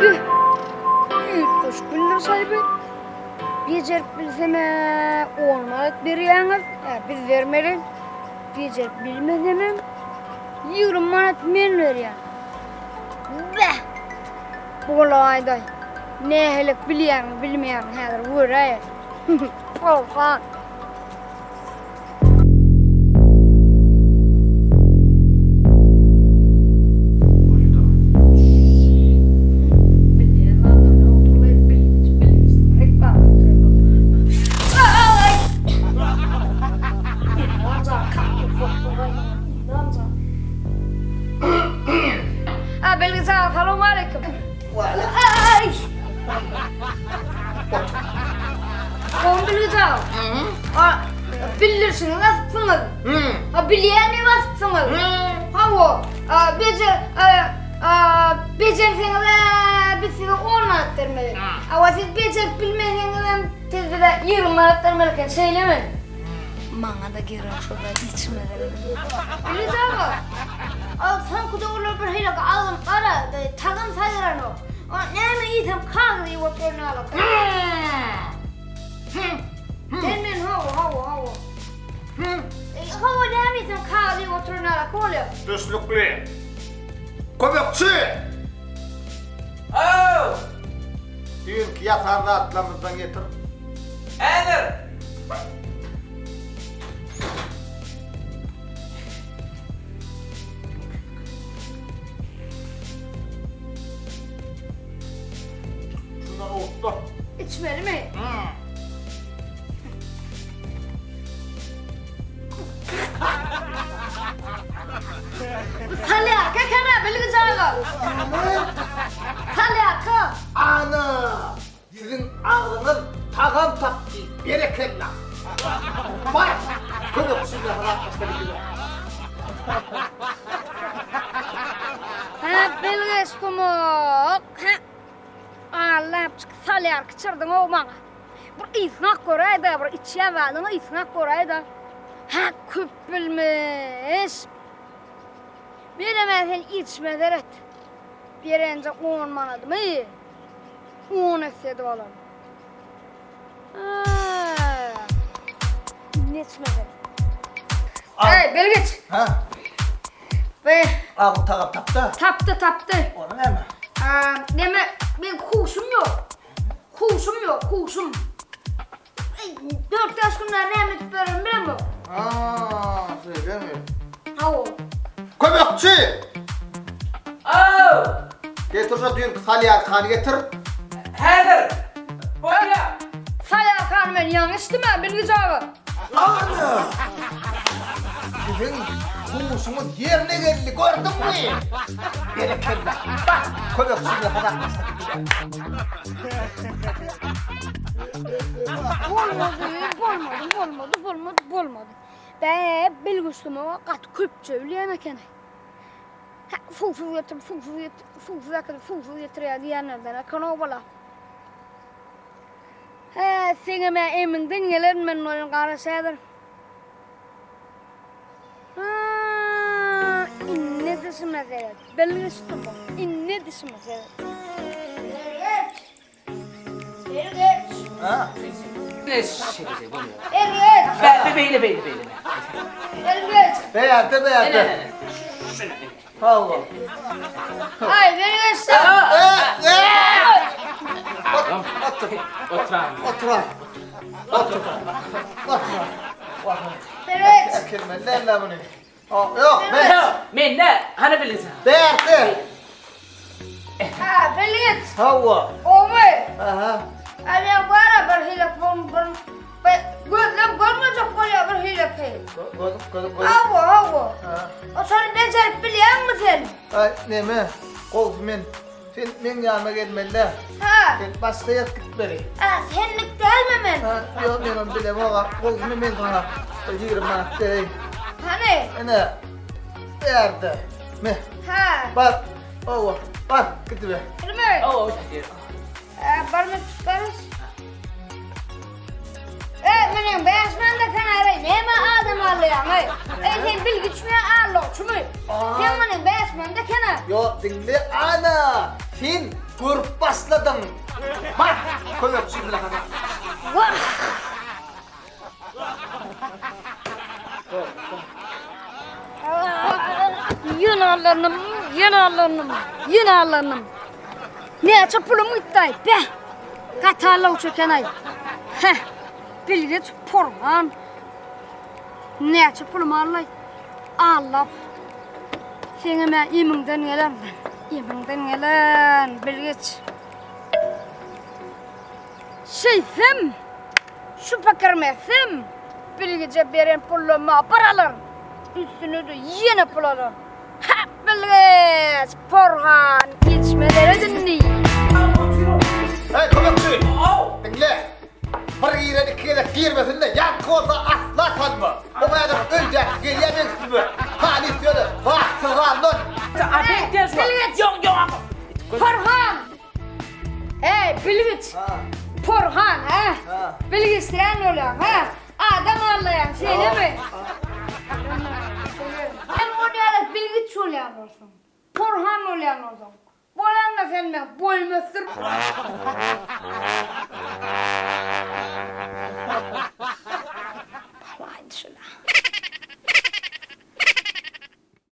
Hoş güldür sahibi. Becerip bilseme olmadı veriyorsunuz. Biz vermeliyiz. Becerip bilmesem 20 manat men veriyorum. Beh! Bu kolaydı. Ne helik biliyorum bilmiyorum. Hazır vurayım. Falan. Assalamualaikum. Waalaikumsalam. Kom bilgisayar. Bilirsiniz nasılsınız? Biliyen mi nasılsınız? Becerseniz biz size 10 manat vermeliyiz. Ama siz becerip bilmediğinizden siz bize 20 manat vermeliken söylemeyin. Bana da girer şurada içmeden. Bilgisayar. Sen kudular bir hile alın ara takım sayıran o. Ne item kaldı iyi oturun ala. Demin hava. Hava ne item kaldı iyi oturun ala kolye. Düslükli. Köpekçi. Dünkü yatağında atlarımızdan getir. Edir. Oldu. İçmeli mi? Salyaka kana bilgisayar. Salyaka. Ana! Sizin ağrınız tağam taktı. Berekella. Vay! Köpekçiyle bırakmışlar gibi. Bilgisayar. Allah salyar kıçırdın o bana. Bu isnak koraydı, bu içiye verdin o isnak koraydı. Küp bilmiş. Bilemezsen içmeden et. Birinci 10 manadı mı? 10 istedi oğlum. İçmeden. Hey, Bilgiç. Ha? Ve Ağın tağam taptı. taptı. Onu ne mi? Deme ben kuşum yok. Kuşum. 4 yaş günler rahmet veririm biliyor musun? Söylemiyorum. Hava. Köpekçi! Getir şu dünkü salyar kanı getir. Edir. Boya. Salyar kanı ben yanlış değil mi? Bilgisayarı. Ana! Sizin kuşumuz yerine geldi, gördün mü? Berekella. Bak, köpekçiyle bırakmışlar Olmadı. Ben bilgisayarımı kat küpçe öyleyemekene. Fufu yatır diyenlerden kan oğla. Seni ben emindim gelen ben onun karşıdır. İnne dışıma seyret. Bilgisayarım. İnne dışıma seyret. Ergeç. Ha? Ne şey bu? Ergeç. Beyle. Ergeç. Beğendi. Allah. Ay Ergeç. Otur. Ergeç. Kelime bunu. Yok, Men ne? Hani bilirsin? beğendi. Ergeç. Hava. Oğlum. Aha. Ana bara bir hile bom. Gözlem görmeyecek böyle bir hile pey. Gördüm. Hava. O sonra becerip biliyor musun sen? Ay neme? Kovmen. Sen men yanıma gelmeli. Ha. Sen başka yer gitmeli. Senlik değil mi men? Yok ben bilem ama kovmen men sana. 20 manat değil. Hani? Ana. Beğendi. Me. Ha. Bak. Ova. Bak gidiver. Bilmiyorum. Oo. Barmak tutarız. Benim beğenmem de kanarayım. Hemen adam alıyorum. Sen bilgiçmeye ağırlık. Sen benim beğenmem de kanar. Yo dinle ana. sen görüp başladın. Bak, kömekçi bilen ana. Vah! Yine alınım. Ne çapulum ittay be. Katarlav çökenay. Heh, bilgeç porman. Ne çapulum allay. Allah. Senime imingden gelen. İmingden gelen bilgeç. Şeyfim. Şu pakırmefim. Bilgece beren pulluma paralar. Üstünü de yine pul alır. Ha bilgeç. Porhan içmeleri dinleyi. Hey kömekçi. Dinle. Bir yere dikine girmesin de yan koza asla sanma. O kadar önce gelemesin mi? Hani istiyordu. Bahtırlandın. Yok. Porhan. Hey bilgeç. Porhan ha. Bilgeçtiren oluyor ha. Adam ağlayan şey değil mi? Hem o diyerek bilgeç oluyan olsun. Porhan oluyan olsun. Bolan da senden boymuştur. Allah'ın şuna.